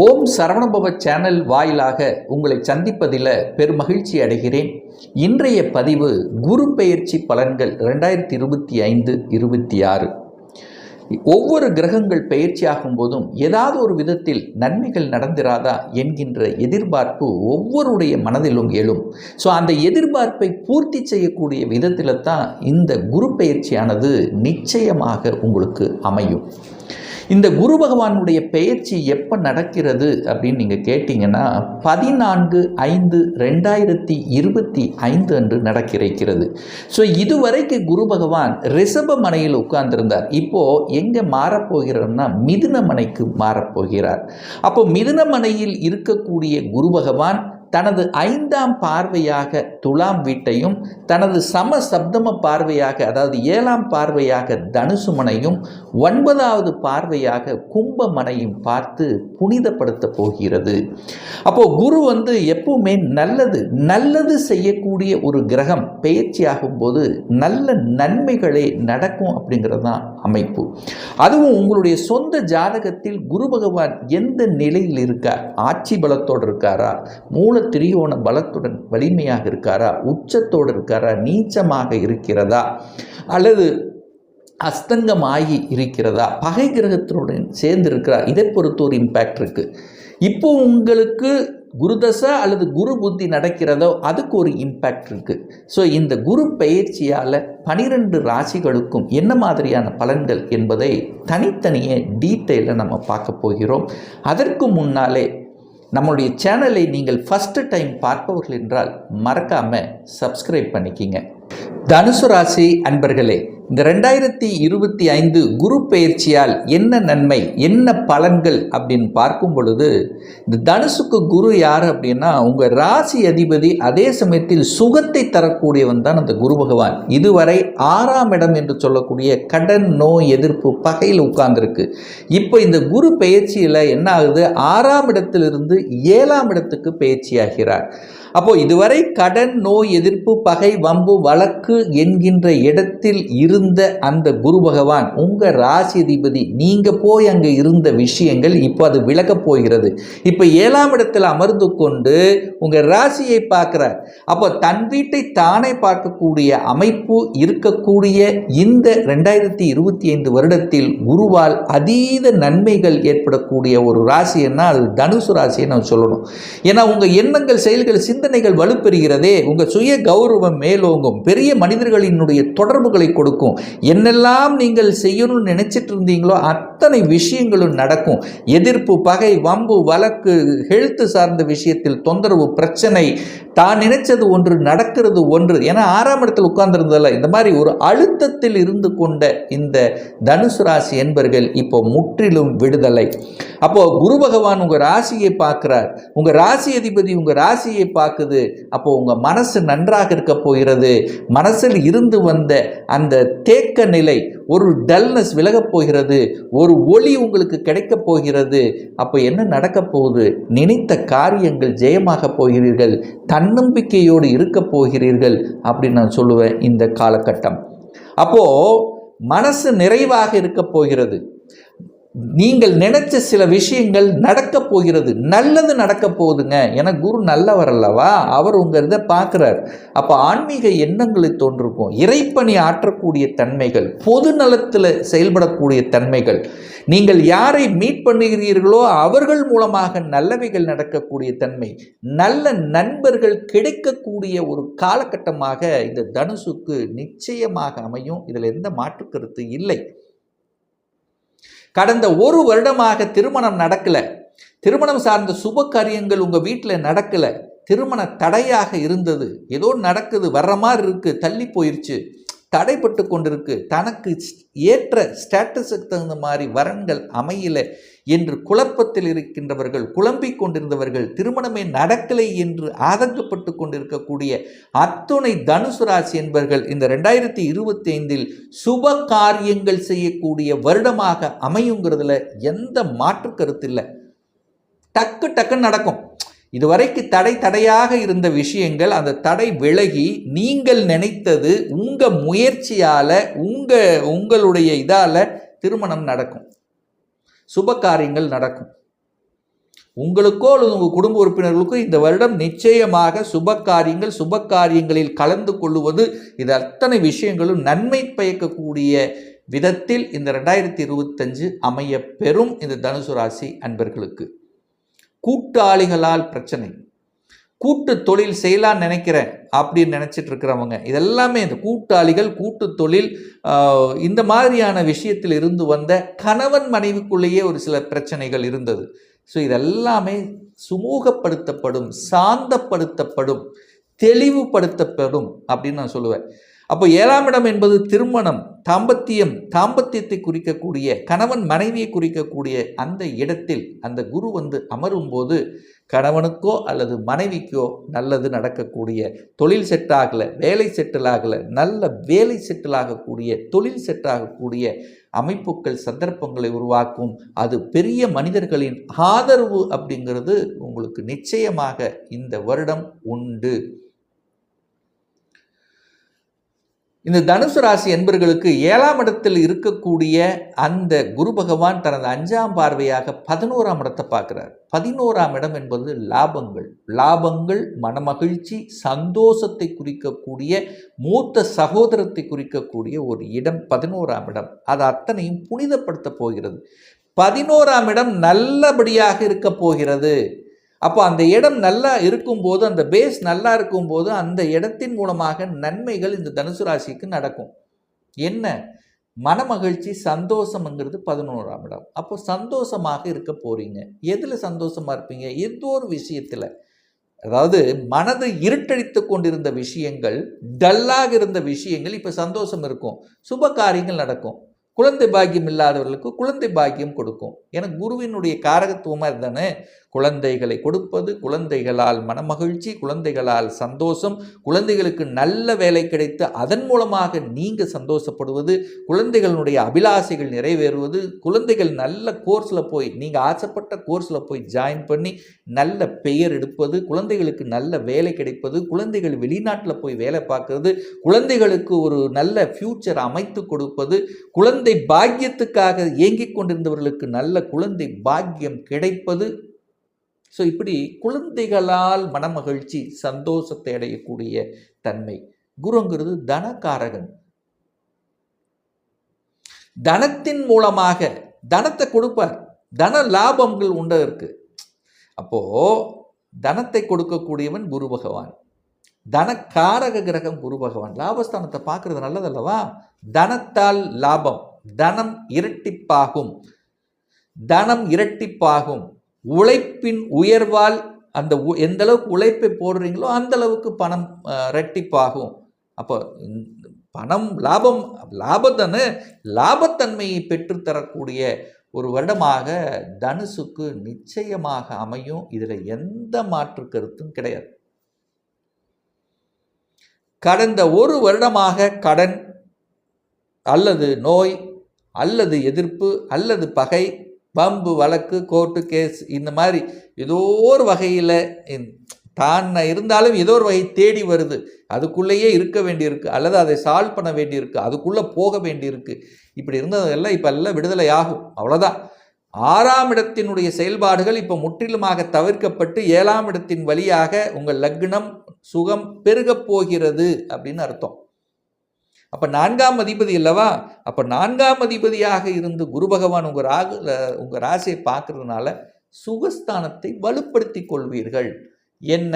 ஓம் Saravanabhava channel வாயிலாக உங்களை சந்திப்பதில் பெருமகிழ்ச்சி அடைகிறேன். இன்றைய பதிவு குரு பெயர்ச்சி பலன்கள் 2025-26. ஒவ்வொரு கிரகங்கள் பெயர்ச்சியாகும் போதும் ஏதாவது ஒரு விதத்தில் நன்மைகள் நடந்திராதா என்கின்ற எதிர்பார்ப்பு ஒவ்வொருடைய மனதிலும் எழும். ஸோ அந்த எதிர்பார்ப்பை பூர்த்தி செய்யக்கூடிய விதத்தில் தான் இந்த குரு பெயர்ச்சியானது நிச்சயமாக உங்களுக்கு அமையும். இந்த குரு பகவானுடைய பெயர்ச்சி எப்போ நடக்கிறது அப்படின்னு நீங்கள் கேட்டிங்கன்னா 14/5/2025 அன்று நடக்கிறது. ஸோ இதுவரைக்கு குரு பகவான் ரிஷப மனையில் உட்கார்ந்திருந்தார். இப்போது எங்கே மாறப்போகிறார்னா மிதுன மனைக்கு மாறப்போகிறார். அப்போ மிதுன மனையில் இருக்கக்கூடிய குரு பகவான் தனது 5ஆம் பார்வையாக துலாம் வீட்டையும் தனது சமசப்தம பார்வையாக அதாவது 7ஆம் பார்வையாக தனுசு மனையும் 9வது பார்வையாக கும்ப மனையும் பார்த்து புனிதப்படுத்த போகிறது. அப்போ குரு எப்பவுமே நல்லது செய்யக்கூடிய ஒரு கிரகம் பெயர்ச்சியாகும் போது நல்ல நன்மைகளே நடக்கும் அப்படிங்கிறது தான் அமைப்பு. அதுவும் உங்களுடைய சொந்த ஜாதகத்தில் குரு பகவான் எந்த நிலையில் இருக்கார், ஆட்சி பலத்தோடு இருக்காரா, மூல திரியோண பலத்துடன் வலிமையாக இருக்காரா, உச்சத்தோடு இருக்காரா, நீச்சமாக இருக்கிறதா, அல்லது அஸ்தங்கமாகி இருக்கிறதா, பகை கிரகத்துடன் சேர்ந்து இருக்கிறார், இதை பொறுத்த ஒரு இம்பேக்ட் இருக்குது. இப்போ உங்களுக்கு குருதசை அல்லது குரு புத்தி நடக்கிறதோ அதுக்கு ஒரு இம்பேக்ட் இருக்குது. ஸோ இந்த குரு பெயர்ச்சியால் 12 ராசிகளுக்கும் என்ன மாதிரியான பலன்கள் என்பதை தனித்தனியே டீட்டெயிலில் நம்ம பார்க்க போகிறோம். அதற்கு முன்னாலே நம்முடைய சேனலை நீங்கள் ஃபஸ்ட்டு டைம் பார்ப்பவர்கள் என்றால் மறக்காமல் சப்ஸ்கிரைப் பண்ணிக்கிங்க. தனுசு ராசி அன்பர்களே, இந்த 2025 குரு பெயர்ச்சியால் என்ன நன்மை என்ன பலன்கள் அப்படின்னு பார்க்கும் பொழுது, இந்த தனுசுக்கு குரு யார் அப்படின்னா உங்கள் ராசி அதிபதி, அதே சமயத்தில் சுகத்தை தரக்கூடியவன் தான் அந்த குரு பகவான். இதுவரை 6ஆம் இடம் என்று சொல்லக்கூடிய கடன் நோய் எதிர்ப்பு பகையில் உட்கார்ந்துருக்கு. இப்போ இந்த குரு பெயர்ச்சியில் என்ன ஆகுது, 6ஆம் இடத்திலிருந்து 7ஆம் இடத்துக்கு பெயர்ச்சியாகிறார். அப்போ இதுவரை கடன் நோய் எதிர்ப்பு பகை வம்பு வழக்கு என்கின்ற இடத்தில் இருந்த அந்த குரு பகவான் உங்கள் ராசி அதிபதி, நீங்கள் போய் அங்கே இருந்த விஷயங்கள் இப்போ அது விலகப் போகிறது. இப்போ 7ஆம் இடத்தில் அமர்ந்து கொண்டு உங்கள் ராசியை பார்க்குறார். அப்போ தன் வீட்டை தானே பார்க்கக்கூடிய அமைப்பு இருக்கக்கூடிய இந்த 2025 வருடத்தில் குருவால் அதீத நன்மைகள் ஏற்படக்கூடிய ஒரு ராசின்னா அது தனுசு ராசியை நம்ம சொல்லணும். ஏன்னா உங்கள் எண்ணங்கள் செயல்கள் சிந்தனைகள் வலுப்பெறுகிறதே, உங்கள் சுய கௌரவம் மேலோங்கும், பெரிய மனிதர்களினுடைய தொடர்புகளை கொடுக்கும். என்னெல்லாம் நீங்கள் செய்யணும்னு நினைச்சிட்டு இருந்தீங்களோ அத்தனை விஷயங்களும் நடக்கும். எதிர்ப்பு பகை வம்பு வழக்கு ஹெல்த் சார்ந்த விஷயத்தில் தொந்தரவு பிரச்சனை, தான் நினைச்சது ஒன்று நடக்கிறது ஒன்று. ஏன்னா 6ஆம் இடத்தில் உட்கார்ந்திருந்ததில்ல, இந்த மாதிரி ஒரு அழுத்தத்தில் இருந்து கொண்ட இந்த தனுசு ராசி என்பர்கள் இப்போ முற்றிலும் விடுதலை. அப்போ குரு பகவான் உங்க ராசியை பார்க்கிறார், உங்க ராசி அதிபதி உங்க ராசியை பார்க்குது. அப்போ உங்க மனசு நன்றாக இருக்க போகிறது. மனசில் இருந்து வந்த அந்த தேக்க நிலை, ஒரு டல்னஸ் விலகப் போகிறது, ஒரு ஒளி உங்களுக்கு கிடைக்கப் போகிறது. அப்போ என்ன நடக்க போகுது, நினைத்த காரியங்கள் ஜெயமாக போகிறீர்கள், தன்னம்பிக்கையோடு இருக்க போகிறீர்கள் அப்படின்னு நான் சொல்லுவேன் இந்த காலகட்டம். அப்போ மனசு நிறைவாக இருக்க போகிறது. நீங்கள் நினைச்ச சில விஷயங்கள் நடக்க போகிறது, நல்லது நடக்க போகுதுங்க. ஏன்னா குரு நல்லவர் அல்லவா, அவர் உங்க இதை பார்க்குறார். அப்போ ஆன்மீக எண்ணங்களை தோன்றிருக்கும், இறைப்பணி ஆற்றக்கூடிய தன்மைகள், பொது நலத்தில் செயல்படக்கூடிய தன்மைகள், நீங்கள் யாரை மீட் பண்ணுகிறீர்களோ அவர்கள் மூலமாக நல்லவைகள் நடக்கக்கூடிய தன்மை, நல்ல நண்பர்கள் கிடைக்கக்கூடிய ஒரு காலகட்டமாக இந்த தனுசுக்கு நிச்சயமாக அமையும். இதில் எந்த மாற்று கருத்து இல்லை. கடந்த 1 வருடமாக திருமணம் நடக்கலை, திருமணம் சார்ந்த சுப காரியங்கள் உங்கள் வீட்டில் நடக்கலை, திருமண தடையாக இருந்தது, ஏதோ நடக்குது வர்ற மாதிரி இருக்குது, தள்ளி போயிடுச்சு, தடைப்பட்டு கொண்டிருக்கு, தனக்கு ஏற்ற ஸ்டேட்டஸுக்கு தகுந்த மாதிரி வரன்கள் அமையல என்று குழப்பத்தில் இருக்கின்றவர்கள், குழம்பிக் கொண்டிருந்தவர்கள், திருமணமே நடக்கலை என்று ஆதங்கப்பட்டு கொண்டிருக்கக்கூடிய அத்துணை தனுசு ராசி என்பவர்கள் இந்த 2025 சுப காரியங்கள் செய்யக்கூடிய வருடமாக அமையுங்கிறதுல எந்த மாற்று கருத்து இல்லை. டக்குன்னு நடக்கும். இதுவரைக்கு தடையாக இருந்த விஷயங்கள் அந்த தடை விலகி நீங்கள் நினைத்தது உங்கள் முயற்சியால் உங்களுடைய இதால் திருமணம் நடக்கும், சுப காரியங்கள் நடக்கும். உங்களுக்கோ அல்லது உங்கள் குடும்ப உறுப்பினர்களுக்கோ இந்த வருடம் நிச்சயமாக சுப காரியங்களில் கலந்து கொள்ளுவது, இது அத்தனை விஷயங்களும் நன்மை பயக்கக்கூடிய விதத்தில் இந்த 2025 அமைய பெறும். இந்த தனுசு ராசி அன்பர்களுக்கு கூட்டாளிகளால் பிரச்சனை, கூட்டு தொழில் செய்யலான்னு நினைக்கிறேன் அப்படின்னு நினச்சிட்டு இருக்கிறவங்க, இதெல்லாமே இந்த கூட்டாளிகள், கூட்டு தொழில், இந்த மாதிரியான விஷயத்தில் இருந்து வந்த கணவன் மனைவிக்குள்ளேயே ஒரு சில பிரச்சனைகள் இருந்தது. ஸோ இதெல்லாமே சுமூகப்படுத்தப்படும், சாந்தப்படுத்தப்படும், தெளிவுபடுத்தப்படும் அப்படின்னு நான் சொல்லுவேன். அப்போ 7ஆம் இடம் என்பது திருமணம், தாம்பத்தியத்தை குறிக்கக்கூடிய, கணவன் மனைவியை குறிக்கக்கூடிய அந்த இடத்தில் அந்த குரு அமரும் போது கணவனுக்கோ அல்லது மனைவிக்கோ நல்லது நடக்கக்கூடிய, தொழில் செட் ஆகலை, வேலை செட்டில் ஆகலை, நல்ல வேலை செட்டில் ஆகக்கூடிய, தொழில் செட் ஆகக்கூடிய அமைப்புகள், சந்தர்ப்பங்களை உருவாக்கும். அது பெரிய மனிதர்களின் ஆதரவு அப்படிங்கிறது உங்களுக்கு நிச்சயமாக இந்த வருடம் உண்டு. இந்த தனுசு ராசி என்பர்களுக்கு 7ஆம் இடத்தில் இருக்கக்கூடிய அந்த குரு பகவான் தனது 5ஆம் பார்வையாக 11ஆம் இடத்தை பார்க்கிறார். 11ஆம் இடம் என்பது லாபங்கள், மனமகிழ்ச்சி, சந்தோஷத்தை குறிக்கக்கூடிய, மூத்த சகோதரத்தை குறிக்கக்கூடிய ஒரு இடம் 11ஆம் இடம். அது அத்தனையும் புனிதப்படுத்த போகிறது. 11ஆம் இடம் நல்லபடியாக இருக்க போகிறது. அப்போ அந்த இடம் நல்லா இருக்கும்போது, அந்த பேஸ் நல்லா இருக்கும்போது, அந்த இடத்தின் மூலமாக நன்மைகள் இந்த தனுசு ராசிக்கு நடக்கும். என்ன? மனமகிழ்ச்சி, சந்தோஷம்ங்கிறது 11ஆம் இடம். அப்போ சந்தோஷமாக இருக்க போறீங்க. எதில் சந்தோஷமாக இருப்பீங்க? ஏதோ ஒரு விஷயத்தில். அதாவது மனதை இருட்டடித்து கொண்டிருந்த விஷயங்கள், டல்லாக இருந்த விஷயங்கள் இப்போ சந்தோஷம் இருக்கும். சுப காரியங்கள் நடக்கும். குழந்தை பாக்கியம் இல்லாதவர்களுக்கு குழந்தை பாக்கியம் கொடுக்கும். எனக்கு குருவினுடைய காரகத்துவமாக இருந்தானே, குழந்தைகளை கொடுப்பது, குழந்தைகளால் மனமகிழ்ச்சி, குழந்தைகளால் சந்தோஷம், குழந்தைகளுக்கு நல்ல வேலை கிடைத்து அதன் மூலமாக நீங்கள் சந்தோஷப்படுவது, குழந்தைகளுடைய அபிலாசைகள் நிறைவேறுவது, குழந்தைகள் நல்ல கோர்ஸில் போய், நீங்கள் ஆசைப்பட்ட கோர்ஸில் போய் ஜாயின் பண்ணி நல்ல பெயர் எடுப்பது, குழந்தைகளுக்கு நல்ல வேலை கிடைப்பது, குழந்தைகள் வெளிநாட்டில் போய் வேலை பார்க்கறது, குழந்தைகளுக்கு ஒரு நல்ல ஃபியூச்சர் அமைத்து கொடுப்பது, குழந்தை பாக்கியத்துக்காக ஏங்கிக் கொண்டிருந்தவர்களுக்கு நல்ல குழந்தை பாக்கியம் கிடைப்பது. ஸோ இப்படி குழந்தைகளால் மனமகிழ்ச்சி, சந்தோஷத்தை அடையக்கூடிய தன்மை. குருங்கிறது தனக்காரகன். தனத்தின் மூலமாக தனத்தை கொடுப்பார். தன லாபங்கள் உண்டு இருக்கு. அப்போ தனத்தை கொடுக்கக்கூடியவன் குரு பகவான். தனக்காரக கிரகம் குரு பகவான். லாபஸ்தானத்தை பார்க்கறது நல்லதல்லவா? தனத்தால் லாபம், தனம் இரட்டிப்பாகும். உழைப்பின் உயர்வால் அந்த எந்த அளவுக்கு உழைப்பை போடுறீங்களோ அந்த அளவுக்கு பணம் இரட்டிப்பாகும். அப்போ பணம் லாபத்தானே, லாபத்தன்மையை பெற்றுத்தரக்கூடிய ஒரு வருடமாக தனுசுக்கு நிச்சயமாக அமையும். இதில் எந்த மாற்று கருத்தும் கிடையாது. கடந்த ஒரு வருடமாக கடன் அல்லது நோய் அல்லது எதிர்ப்பு அல்லது பகை, பம்பு, வழக்கு, கோர்ட்டு கேஸ், இந்த மாதிரி ஏதோ ஒரு வகையில் தான் இருந்தாலும் ஏதோ ஒரு வகை தேடி வருது. அதுக்குள்ளேயே இருக்க வேண்டியிருக்கு, அல்லது அதை சால்வ் பண்ண வேண்டியிருக்கு, அதுக்குள்ளே போக வேண்டியிருக்கு. இப்படி இருந்ததெல்லாம் இப்போ எல்லாம் விடுதலை ஆகும். அவ்வளோதான். 6ஆம் இடத்தினுடைய செயல்பாடுகள் இப்போ முற்றிலுமாக தவிர்க்கப்பட்டு 7ஆம் இடத்தின் வழியாக உங்கள் லக்னம் சுகம் பெருகப் போகிறது அப்படின்னு அர்த்தம். அப்போ 4ஆம் அதிபதி அல்லவா? அப்போ 4ஆம் அதிபதியாக இருந்து குரு பகவான் உங்கள் ராசியை பார்க்கறதுனால சுகஸ்தானத்தை வலுப்படுத்தி கொள்வீர்கள். என்ன,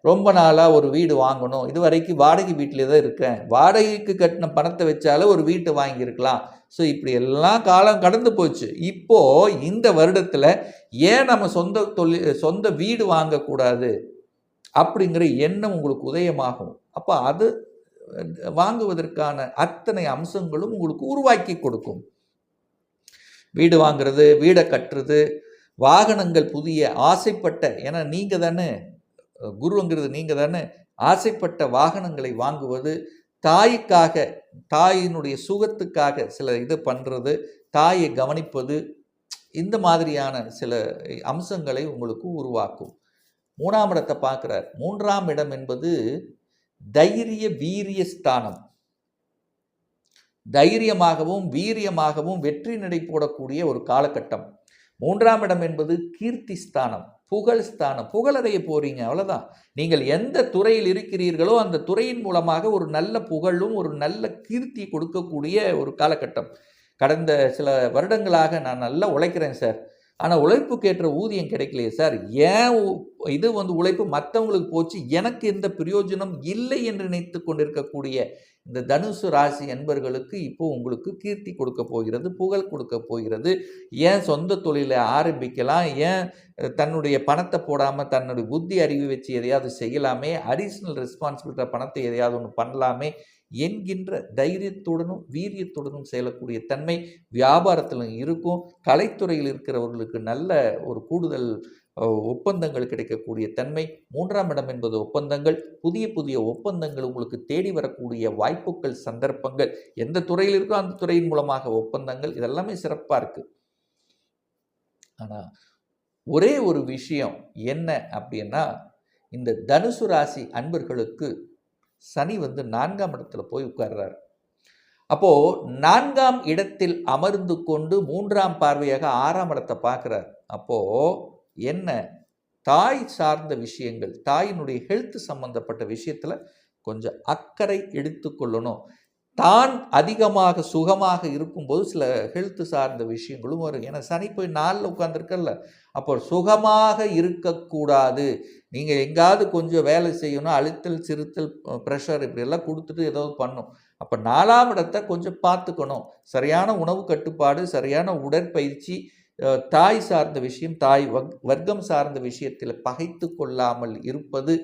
ரொம்ப நாளாக ஒரு வீடு வாங்கணும், இது வரைக்கும் வாடகை வீட்டிலே தான் இருக்கேன், வாடகைக்கு கட்டின பணத்தை வச்சால ஒரு வீட்டை வாங்கியிருக்கலாம். ஸோ இப்படி எல்லாம் காலம் கடந்து போச்சு. இப்போது இந்த வருடத்தில் ஏன் நம்ம சொந்த வீடு வாங்கக்கூடாது அப்படிங்கிற எண்ணம் உங்களுக்கு உதயமாகும். அப்போ அது வாங்குவதற்கான அத்தனை அம்சங்களும் உங்களுக்கு உருவாக்கி கொடுக்கும். வீடு வாங்குறது, வீடை கட்டுறது, வாகனங்கள் புதிய ஆசைப்பட்ட, ஏன்னா நீங்கள் தானே குருங்கிறது, நீங்கள் தானே ஆசைப்பட்ட வாகனங்களை வாங்குவது, தாய்க்காக, தாயினுடைய சுகத்துக்காக சில இது பண்ணுறது, தாயை கவனிப்பது, இந்த மாதிரியான சில அம்சங்களை உங்களுக்கு உருவாக்கும். 3ஆம் இடத்தை பார்க்குறார். 3ஆம் இடம் என்பது தைரிய வீரிய ஸ்தானம். தைரியமாகவும் வீரியமாகவும் வெற்றி நடை போடக்கூடிய ஒரு காலகட்டம். மூன்றாம் இடம் என்பது கீர்த்தி ஸ்தானம், புகழ் ஸ்தானம். புகழடைய போறீங்க, அவ்வளோதான். நீங்கள் எந்த துறையில் இருக்கிறீர்களோ அந்த துறையின் மூலமாக ஒரு நல்ல புகழும் ஒரு நல்ல கீர்த்தி கொடுக்கக்கூடிய ஒரு காலகட்டம். கடந்த சில வருடங்களாக நான் நல்லா உழைக்கிறேன் சார், ஆனால் உழைப்புக்கேற்ற ஊதியம் கிடைக்கலையே சார், ஏன் இது உழைப்பு மற்றவங்களுக்கு போச்சு, எனக்கு எந்த பிரயோஜனம் இல்லை என்று நினைத்து கொண்டிருக்கக்கூடிய இந்த தனுசு ராசி என்பர்களுக்கு இப்போ உங்களுக்கு கீர்த்தி கொடுக்க போகிறது, புகழ் கொடுக்க போகிறது. ஏன் சொந்த தொழிலை ஆரம்பிக்கலாம், ஏன் தன்னுடைய பணத்தை போடாமல் தன்னுடைய புத்தி அறிவு வச்சு எதையாவது செய்யலாமே, அடிஷ்னல் ரெஸ்பான்சிபிலிட்டி பணத்தை எதையாவது ஒன்று பண்ணலாமே என்கின்ற தைரியத்துடனும் வீரியத்துடனும் செயலக்கூடிய தன்மை வியாபாரத்தில் இருக்கும். கலைத்துறையில் இருக்கிறவர்களுக்கு நல்ல ஒரு கூடுதல் ஒப்பந்தங்கள் கிடைக்கக்கூடிய தன்மை. மூன்றாம் இடம் என்பது ஒப்பந்தங்கள். புதிய புதிய ஒப்பந்தங்கள் உங்களுக்கு தேடி வரக்கூடிய வாய்ப்புகள், சந்தர்ப்பங்கள். எந்த துறையில் இருக்கோ அந்த துறையின் மூலமாக ஒப்பந்தங்கள், இதெல்லாமே சிறப்பாக இருக்குது. ஆனால் ஒரே ஒரு விஷயம் என்ன அப்படின்னா, இந்த தனுசு ராசி அன்பர்களுக்கு சனி 4ஆம் இடத்துல போய் உட்கார்றாரு. அப்போ 4ஆம் இடத்தில் அமர்ந்து கொண்டு 3ஆம் பார்வையாக 6ஆம் இடத்தை பார்க்கிறார். அப்போ என்ன, தாய் சார்ந்த விஷயங்கள், தாயினுடைய ஹெல்த் சம்பந்தப்பட்ட விஷயத்துல கொஞ்சம் அக்கறை எடுத்துக்கொள்ளணும். தான் அதிகமாக சுகமாக இருக்கும்போது சில ஹெல்த் சார்ந்த விஷயங்களும் வரும். ஏன்னா சனி போய் 4ல் உட்கார்ந்துருக்கல, அப்போ சுகமாக இருக்கக்கூடாது. நீங்கள் எங்காவது கொஞ்சம் வேலை செய்யணும், அழுத்தல் சிறுத்தல் ப்ரெஷர் இப்படியெல்லாம் கொடுத்துட்டு ஏதாவது பண்ணும். அப்போ 4ஆம் இடத்தை கொஞ்சம் பார்த்துக்கணும். சரியான உணவு கட்டுப்பாடு, சரியான உடற்பயிற்சி, தாய் சார்ந்த விஷயம், தாய் வர்க்கம் சார்ந்த விஷயத்தில் பகைத்து கொள்ளாமல் இருப்பது.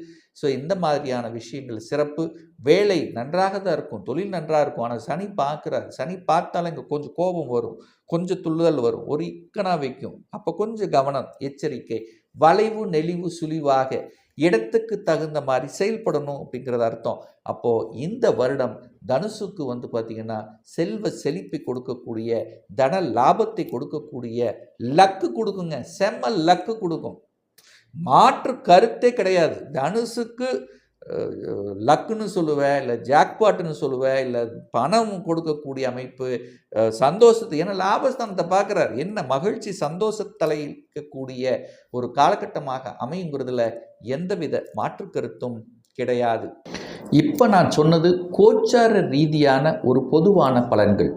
ஸோ இந்த மாதிரியான விஷயங்கள் சிறப்பு. வேலை நன்றாக தான் இருக்கும், தொழில் நன்றாக இருக்கும். ஆனால் சனி பார்க்குறாரு, சனி பார்த்தாலும் இங்கே கொஞ்சம் கோபம் வரும், கொஞ்சம் துள்ளுதல் வரும், ஒரு இக்கனா வைக்கும். அப்போ கொஞ்சம் கவனம், எச்சரிக்கை. வளைவு நெளிவு சுழிவாக இடத்துக்கு தகுந்த மாதிரி செயல்படணும் அப்படிங்கிறது அர்த்தம். அப்போது இந்த வருடம் தனுசுக்கு பார்த்திங்கன்னா செல்வ செழிப்பை கொடுக்கக்கூடிய, தன லாபத்தை கொடுக்கக்கூடிய, லக்கு கொடுக்குங்க, செம்ம லக்கு கொடுக்கும், மாற்று கருத்தே கிடையாது. தனுசுக்கு லக்குன்னு சொல்லுவேன், இல்லை ஜாக்பாட்டுன்னு சொல்லுவேன், இல்லை பணம் கொடுக்கக்கூடிய அமைப்பு, சந்தோஷத்தை, ஏன்னா லாபஸ்தானத்தை பார்க்குறாரு. என்ன மகிழ்ச்சி, சந்தோஷத்தலை இருக்கக்கூடிய ஒரு காலகட்டமாக அமையுங்கிறதுல எந்தவித மாற்று கருத்தும் கிடையாது. இப்போ நான் சொன்னது கோச்சார ரீதியான ஒரு பொதுவான பலன்கள்.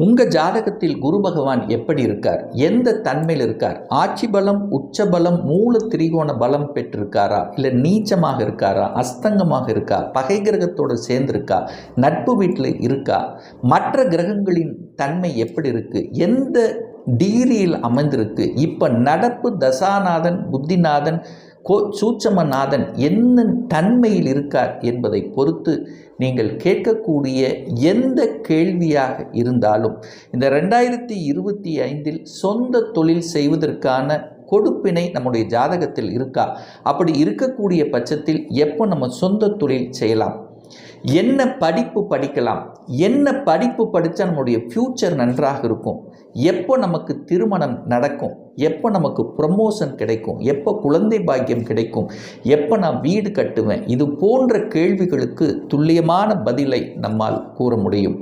உங்கள் ஜாதகத்தில் குரு பகவான் எப்படி இருக்கார், எந்த தன்மையில் இருக்கார், ஆட்சி பலம், உச்ச பலம், மூல திரிகோண பலம் பெற்றிருக்காரா, இல்லை நீச்சமாக இருக்காரா, அஸ்தங்கமாக இருக்கா, பகை கிரகத்தோடு சேர்ந்திருக்கா, நட்பு வீட்டில் இருக்கா, மற்ற கிரகங்களின் தன்மை எப்படி இருக்குது, எந்த டிகிரியில் அமைந்திருக்கு, இப்போ நடப்பு தசாநாதன், புத்திநாதன், சூட்சமநாதன் என்ன தன்மையில் இருக்கார் என்பதை பொறுத்து நீங்கள் கேட்கக்கூடிய எந்த கேள்வியாக இருந்தாலும் இந்த 2025 சொந்த தொழில் செய்வதற்கான கொடுப்பினை நம்முடைய ஜாதகத்தில் இருக்கா, அப்படி இருக்கக்கூடிய பட்சத்தில் எப்போ நம்ம சொந்த தொழில் செய்யலாம், என்ன படிப்பு படிக்கலாம், என்ன படிப்பு படித்தா நம்முடைய ஃப்யூச்சர் நன்றாக இருக்கும், எப்போ நமக்கு திருமணம் நடக்கும், எப்போ நமக்கு ப்ரமோஷன் கிடைக்கும், எப்போ குழந்தை பாக்கியம் கிடைக்கும், எப்போ நான் வீடு கட்டுவேன், இது போன்ற கேள்விகளுக்கு துல்லியமான பதிலை நம்மால் கூற முடியும்.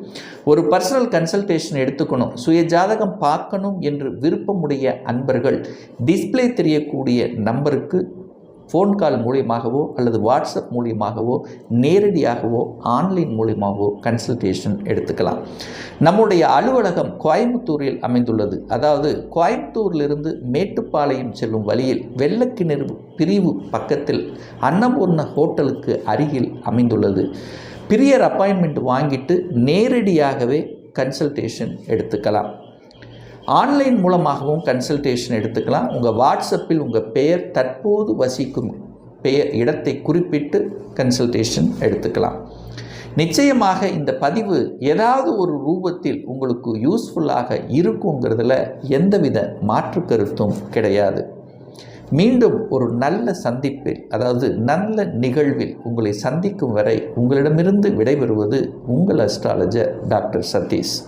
ஒரு பர்சனல் கன்சல்டேஷன் எடுத்துக்கணும், சுய ஜாதகம் பார்க்கணும் என்று விருப்பமுடைய அன்பர்கள் டிஸ்பிளே தெரியக்கூடிய நம்பருக்கு ஃபோன் கால் மூலியமாகவோ அல்லது வாட்ஸ்அப் மூலியமாகவோ நேரடியாகவோ ஆன்லைன் மூலியமாகவோ கன்சல்டேஷன் எடுத்துக்கலாம். நம்முடைய அலுவலகம் கோயம்புத்தூரில் அமைந்துள்ளது. அதாவது கோயம்புத்தூரிலிருந்து மேட்டுப்பாளையம் செல்லும் வழியில் வெள்ளக்கிணறு பிரிவு பக்கத்தில் அன்னபூர்ண ஹோட்டலுக்கு அருகில் அமைந்துள்ளது. பிரியர் அப்பாயின்மெண்ட் வாங்கிட்டு நேரடியாகவே கன்சல்டேஷன் எடுத்துக்கலாம். ஆன்லைன் மூலமாகவும் கன்சல்டேஷன் எடுத்துக்கலாம். உங்கள் வாட்ஸ்அப்பில் உங்கள் பெயர், தற்போது வசிக்கும் பெயர், இடத்தை குறிப்பிட்டு கன்சல்டேஷன் எடுத்துக்கலாம். நிச்சயமாக இந்த பதிவு ஏதாவது ஒரு ரூபத்தில் உங்களுக்கு யூஸ்ஃபுல்லாக இருக்குங்கிறதுல எந்தவித மாற்று கருத்தும் கிடையாது. மீண்டும் ஒரு நல்ல சந்திப்பில், அதாவது நல்ல நிகழ்வில் உங்களை சந்திக்கும் வரை உங்களிடமிருந்து விடைபெறுவது உங்கள் அஸ்ட்ராலஜர் டாக்டர் சதீஷ்.